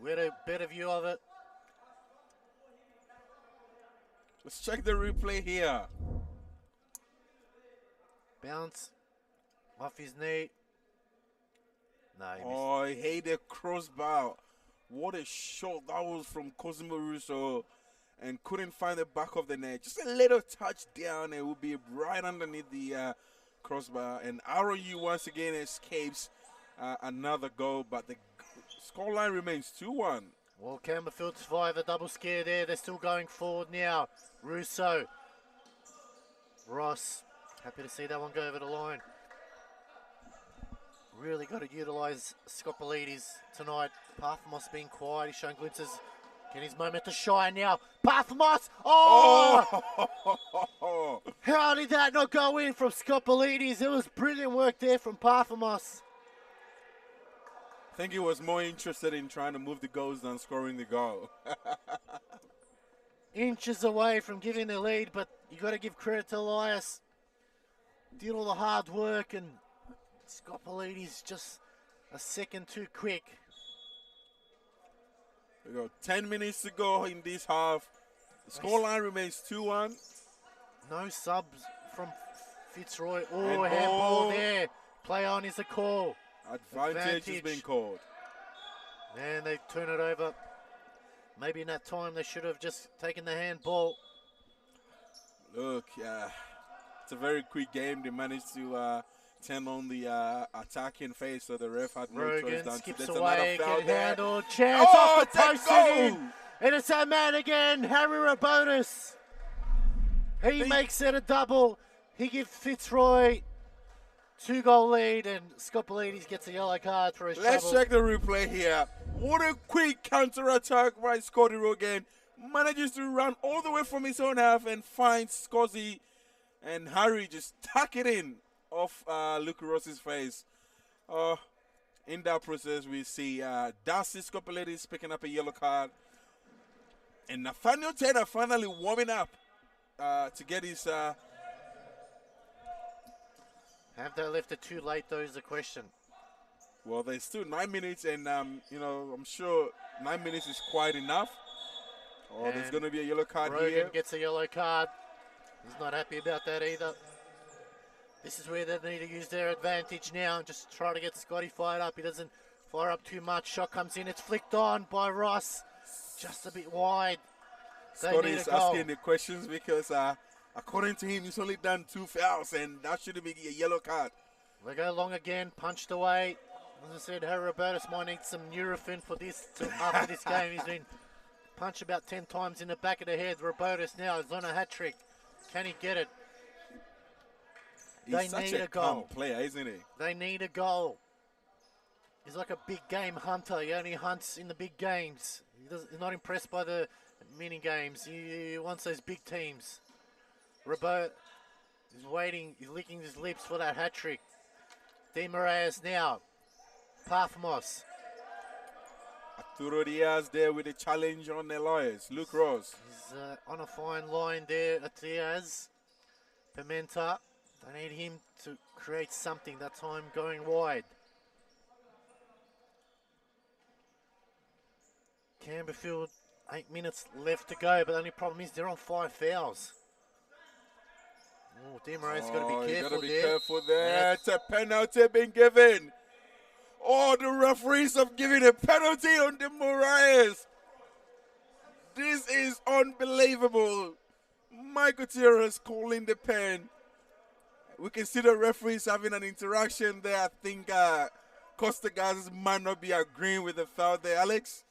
We had a better view of it. Let's check the replay here. Bounce off his knee. No, he missed. Oh, I hate the crossbar. What a shot that was from Cosimo Russo. And couldn't find the back of the net. Just a little touch down. It would be right underneath the crossbar. And ROU once again escapes another goal. But the scoreline remains 2-1. Well, Campbellfield survived a double scare there. They're still going forward now. Russo. Ross. Happy to see that one go over the line. Really got to utilise Scopolides tonight. Parthamos being quiet. He's showing glimpses. Getting his moment to shine now. Parthamos! Oh! How did that not go in from Scopolides? It was brilliant work there from Parthamos. I think he was more interested in trying to move the goals than scoring the goal. Inches away from giving the lead, but you got to give credit to Elias. Did all the hard work, and Scopolides just a second too quick. We got 10 minutes to go in this half. The scoreline remains 2-1. No subs from Fitzroy. Oh, handball there. Play on is a call. Advantage has been called. And they turn it over. Maybe in that time they should have just taken the handball. Look, it's a very quick game. They managed to turn on the attacking phase, so the ref had no choice Rogan than to. skips There's away, another foul get there. handled, chance Oh, off the let's post go! and in. And it's that man again, Harry Rabotis. He makes it a double. He gives Fitzroy 2-goal lead, and Scoppolides gets a yellow card for his Let's trouble. check the replay here. What a quick counter-attack by Scotty Rogan. Manages to run all the way from his own half and finds Scotty, and Harry just tuck it in off Luke Ross's face. In that process, we see Darcy Scoppolides picking up a yellow card. And Nathaniel Taylor finally warming up to get his... Have they left it too late, though, is the question. Well, there's still 9 minutes, and, I'm sure 9 minutes is quite enough. Oh, And there's going to be a yellow card Rogan here. gets a yellow card. He's not happy about that either. This is where they need to use their advantage now and just try to get Scotty fired up. He doesn't fire up too much. Shot comes in. It's flicked on by Ross. Just a bit wide. Scotty is asking the questions because, according to him, he's only done 2 fouls, and that should be a yellow card. They go long again, punched away. As I said, Harry Robertus might need some Nurofen for this after this game. He's been punched about 10 times in the back of the head. Robertus now is on a hat-trick. Can he get it? He's such a calm player, isn't he? They need a goal. He's like a big game hunter. He only hunts in the big games. He's not impressed by the mini games. He wants those big teams. Robert is waiting. He's licking his lips for that hat-trick. Di Moraes now. Parfamos. Arturo Diaz there with a challenge on the lawyers. Luke Ross. He's on a fine line there at Diaz. Pimenta. They need him to create something. That time going wide. Campbellfield, 8 minutes left to go, but the only problem is they're on 5 fouls. Oh, Di Moraes got to be careful Got to be there. careful there. It's a penalty being given. Oh, the referees have given a penalty on Di Moraes. This is unbelievable. Mike Gutierrez calling the pen. We can see the referees having an interaction there. I think Costa Gazas might not be agreeing with the foul there, Alex.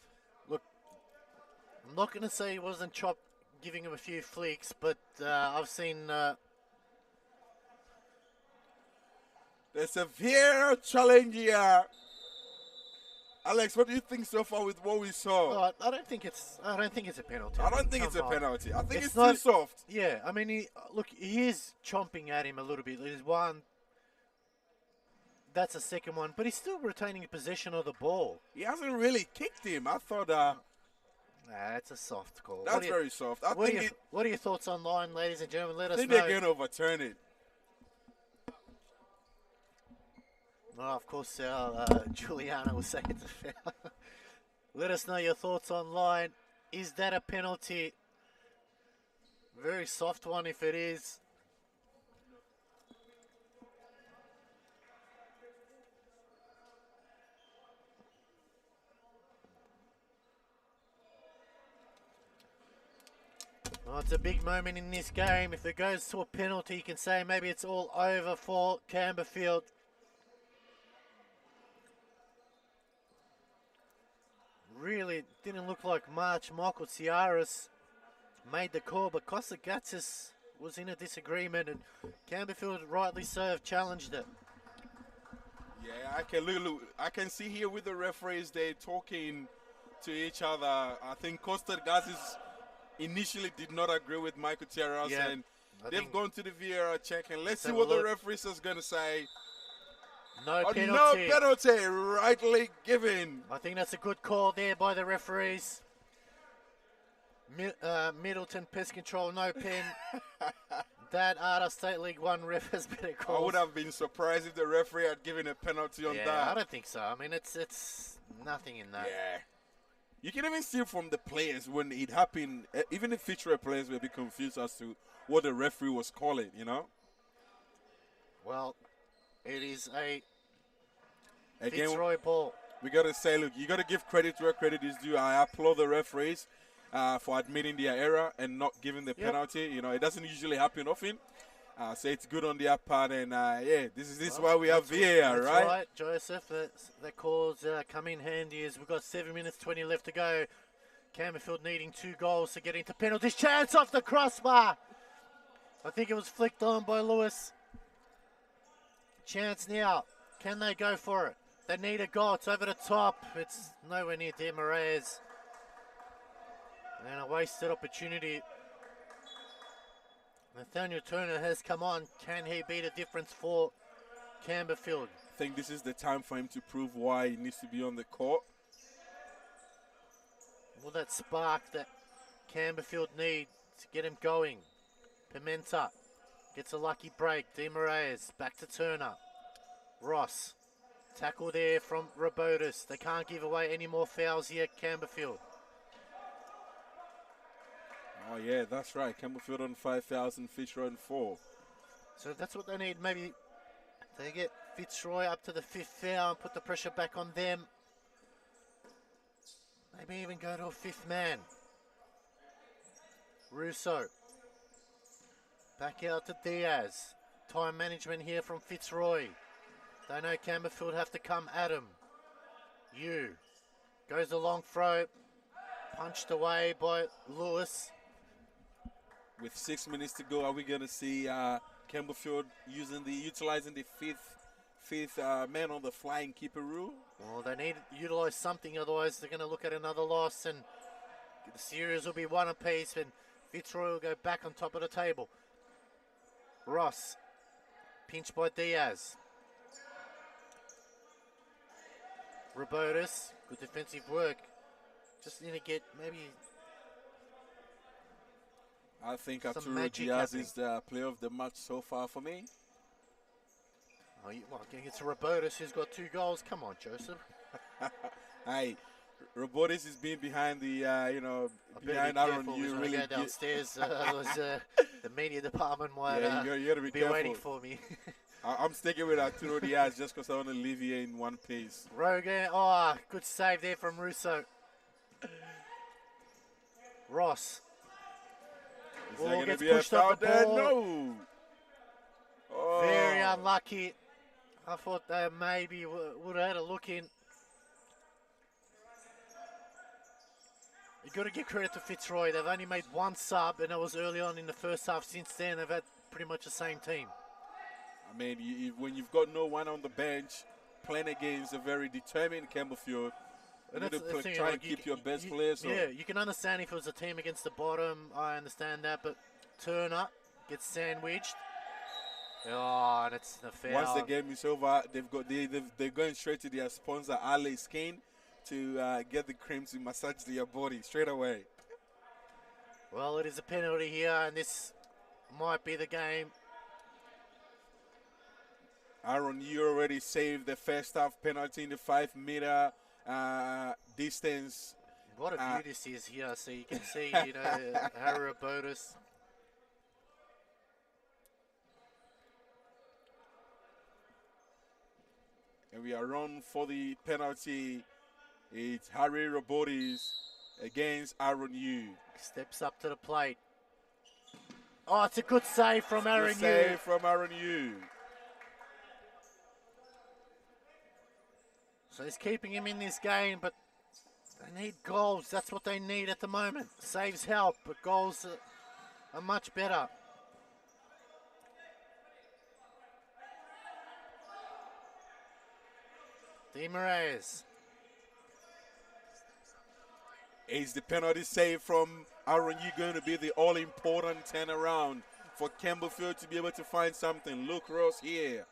Look, I'm not going to say he wasn't chopped, giving him a few flicks, but I've seen... The severe challenge here. Alex, what do you think so far with what we saw? I don't think it's a penalty. I don't think it's a Come on. penalty. I think it's not, too soft. Yeah, I mean, he is chomping at him a little bit. There's one. That's a second one, but he's still retaining possession of the ball. He hasn't really kicked him. I thought That's a soft call. that's very soft. What are your thoughts online, ladies and gentlemen? Let I us think know. they're going to overturn it. Well, of course, our Juliana will say it's a foul. Let us know your thoughts online. Is that a penalty? Very soft one if it is. Well, it's a big moment in this game. If it goes to a penalty, you can say maybe it's all over for Campbellfield. Really didn't look like much. Michael Ciaras made the call, but Costa Gatsis was in a disagreement, and Campbellfield, rightly so, challenged it. Yeah, I can look. I can see here with the referees, they're talking to each other. I think Costa Gazis initially did not agree with Michael Gutierrez, and they've gone to the VAR check, and let's see what the referees is going to say. No penalty. No penalty, rightly given. I think that's a good call there by the referees. Middleton Pest Control, no pen. That Arda State League 1 ref has better calls. I would have been surprised if the referee had given a penalty on that. I don't think so. I mean, it's nothing in that. Yeah. You can even see from the players when it happened, even the Fitzroy players were a bit confused as to what the referee was calling, you know? Well, it is a Fitzroy ball. We got to say, look, you got to give credit where credit is due. I applaud the referees for admitting their error and not giving the penalty. You know, it doesn't usually happen often. So it's good on their part, and yeah, this is why we have VAR, That's right? right, Joseph. That calls come in handy as we've got 7 minutes 20 left to go. Campbellfield needing 2 goals to get into penalties. Chance off the crossbar. I think it was flicked on by Lewis. Chance now. Can they go for it? They need a goal. It's over the top. It's nowhere near Desmarais. And a wasted opportunity. Nathaniel Turner has come on. Can he be the difference for Campbellfield? I think this is the time for him to prove why he needs to be on the court. Will that spark that Campbellfield need to get him going? Pimenta gets a lucky break. Desmarais back to Turner. Ross. Tackle there from Robotis. They can't give away any more fouls here at Campbellfield. Oh yeah, that's right. Campbellfield on 5,000, Fitzroy on 4. So that's what they need. Maybe they get Fitzroy up to the 5th foul and put the pressure back on them. Maybe even go to a 5th man. Russo. Back out to Diaz. Time management here from Fitzroy. They know Campbellfield have to come at him. Yu goes a long throw. Punched away by Lewis. With 6 minutes to go, are we going to see Campbellfield utilizing the fifth man on the flying keeper rule? Well, they need to utilise something, otherwise they're going to look at another loss, and the series will be 1 apiece, and Fitzroy will go back on top of the table. Ross, pinched by Diaz. Robotis, good defensive work. Just need to get maybe... I think some Arturo magic Diaz happening. is the player of the match so far for me. Oh, well, it's Robotis who's got 2 goals. Come on, Joseph. Hey, Robotis is being behind the, I behind better be Aaron. careful You when really I go downstairs. the media department might you gotta be careful. waiting for me. I'm sticking with Arturo Diaz just because I want to leave you in one piece. Rogan, oh, good save there from Russo. Ross. Is Ball there going to gets be a pushed off foul the there? ball. No. Oh. Very unlucky. I thought they maybe would have had a look in. You've got to give credit to Fitzroy. They've only made 1 sub, and it was early on in the first half. Since then, they've had pretty much the same team. I mean, when you've got no one on the bench, playing against a very determined Campbellfield, you need to try and keep your best players on. Yeah, you can understand if it was a team against the bottom. I understand that, but Turner gets sandwiched. Oh, and it's the foul. Once the game is over, they're going straight to their sponsor, Ali Skin, to get the cream to massage their body straight away. Well, it is a penalty here, and this might be the game. Aaron, you already saved the first half penalty in the 5-meter distance. What a view this is here. So you can see, Harry Robotis. And we are run for the penalty. It's Harry Robotis against Aaron Yu. Steps up to the plate. Oh, it's a good save from Aaron Yu. Save from Aaron Yu. So he's keeping him in this game, but they need goals. That's what they need at the moment. Saves help, but goals are much better. Desmarais. Is the penalty save from Aaron Yu going to be the all-important turnaround for Campbellfield to be able to find something? Luke Ross here.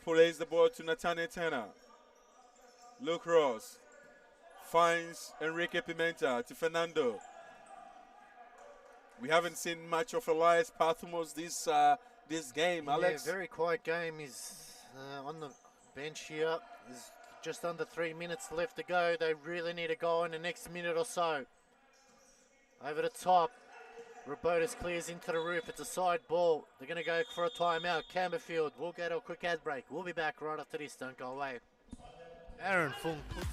Plays the ball to Nathaniel Turner. Luke Ross finds Enrique Pimenta to Fernando. We haven't seen much of Elias Pathumos this game, Alex. Yeah, very quiet game. He's on the bench here. There's just under 3 minutes left to go. They really need a goal in the next minute or so. Over the top. Robotis clears into the roof. It's a side ball. They're going to go for a timeout. Campbellfield will go to a quick ad break. We'll be back right after this. Don't go away. Aaron Fung puts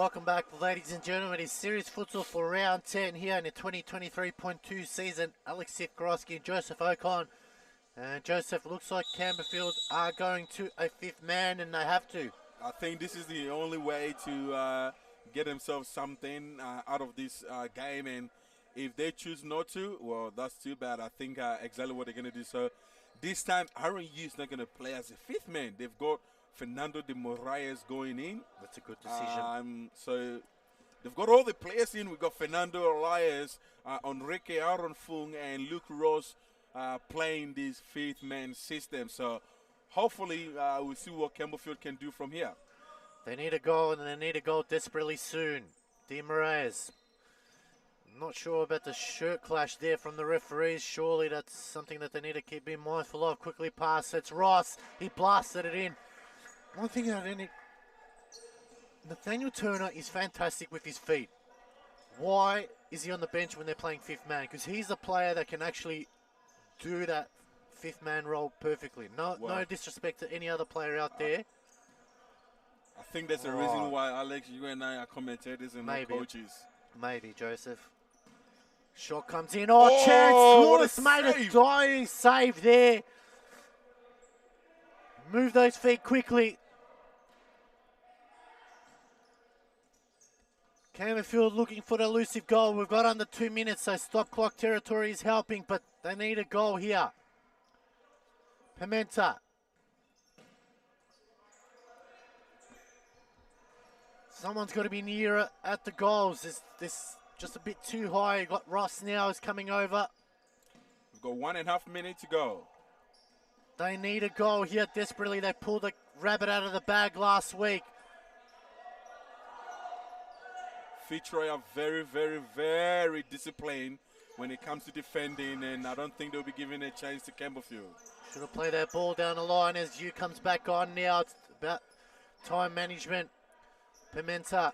Welcome back, ladies and gentlemen. It's Series Futsal for round 10 here in the 2023.2 season. Alex Sifkorowski and Joseph Ocon. And Joseph, looks like Campbellfield are going to a fifth man, and they have to. I think this is the only way to get themselves something out of this game. And if they choose not to, well, that's too bad. I think exactly what they're going to do. So this time, Aaron Yu is not going to play as a fifth man. They've got Fernando de Moraes going in. That's a good decision. So they've got all the players in. We've got Fernando Elias, Enrique Aaron Fung, and Luke Ross playing this fifth man system. So hopefully we'll see what Campbellfield can do from here. They need a goal, and they need a goal desperately soon. De Moraes. Not sure about the shirt clash there from the referees. Surely that's something that they need to keep being mindful of. Quickly pass. It's Ross. He blasted it in. One thing that Nathaniel Turner is fantastic with his feet. Why is he on the bench when they're playing fifth man? Because he's the player that can actually do that fifth man role perfectly. No disrespect to any other player out there. I think that's the reason why, Alex, you and I are commentators and not coaches. Maybe, Joseph. Shot comes in. Oh, chance. Lewis made a dying save there. Move those feet quickly. Campbellfield looking for the elusive goal. We've got under 2 minutes, so stop clock territory is helping, but they need a goal here. Pimenta. Someone's got to be nearer at the goals. This just a bit too high. Got Ross now is coming over. We've got 1.5 minutes to go. They need a goal here desperately. They pulled the rabbit out of the bag last week. Fitzroy are very, very, very disciplined when it comes to defending, and I don't think they'll be giving a chance to Campbellfield. Should have played that ball down the line as Yu comes back on now. It's about time management. Pimenta.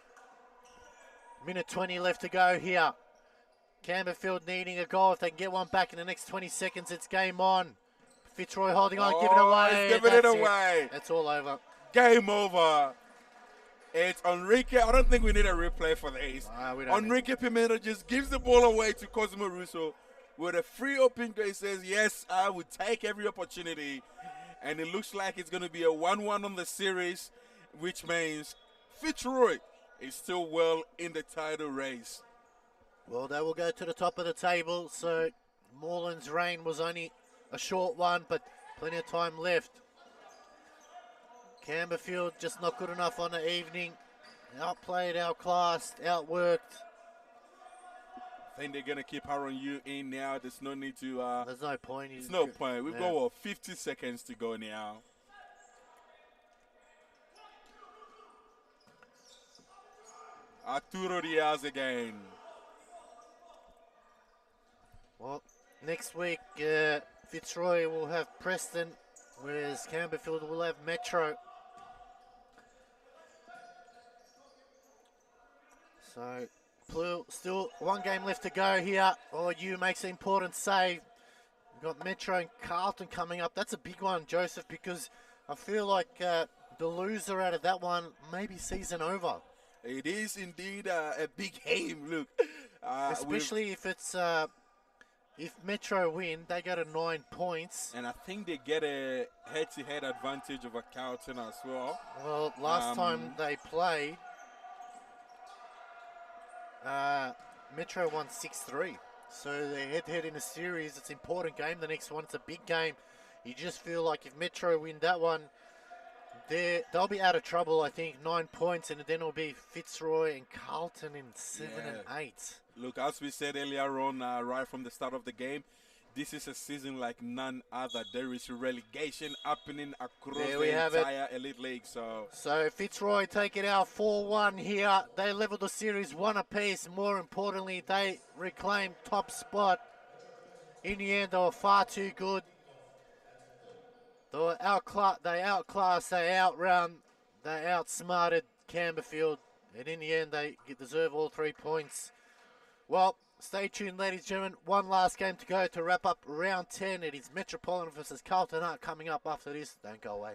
Minute 20 left to go here. Campbellfield needing a goal. If they can get one back in the next 20 seconds, it's game on. Fitzroy holding on, giving it away. He's giving it away. That's all over. Game over. It's Enrique. I don't think we need a replay for this. Enrique Pimenta just gives the ball away to Cosimo Russo with a free open goal. He says, yes, I would take every opportunity. And it looks like it's going to be a 1-1 on the series, which means Fitzroy is still well in the title race. Well, they will go to the top of the table. So Moreland's reign was only a short one, but plenty of time left. Campbellfield just not good enough on the evening. Outplayed, outclassed, outworked. I think they're going to keep Aaron Yu in now. There's no need to... There's no point. There's no point. We've got, 50 seconds to go now. Arturo Diaz again. Well, next week, Fitzroy will have Preston, whereas Campbellfield will have Metro. So, still one game left to go here. Yu makes an important save. We've got Metro and Carlton coming up. That's a big one, Joseph, because I feel like the loser out of that one may be season over. It is indeed a big game, look. Especially if it's... if Metro win, they go to 9 points. And I think they get a head-to-head advantage over Carlton as well. Well, last time they played, Metro won 6-3. So they're head-to-head in a series. It's an important game. The next one, it's a big game. You just feel like if Metro win that one, they'll be out of trouble, I think. 9 points, and then it'll be Fitzroy and Carlton in 7 and 8. Look, as we said earlier on, right from the start of the game, this is a season like none other. There is relegation happening across the entire Elite League. So Fitzroy take it out 4-1 here. They level the series 1 apiece. More importantly, they reclaim top spot. In the end, they were far too good. They outclassed, they outrun, they outsmarted Campbellfield. And in the end, they deserve all 3 points. Well, stay tuned, ladies and gentlemen. One last game to go to wrap up round 10. It is Metropolitan versus Carlton Art coming up after this. Don't go away.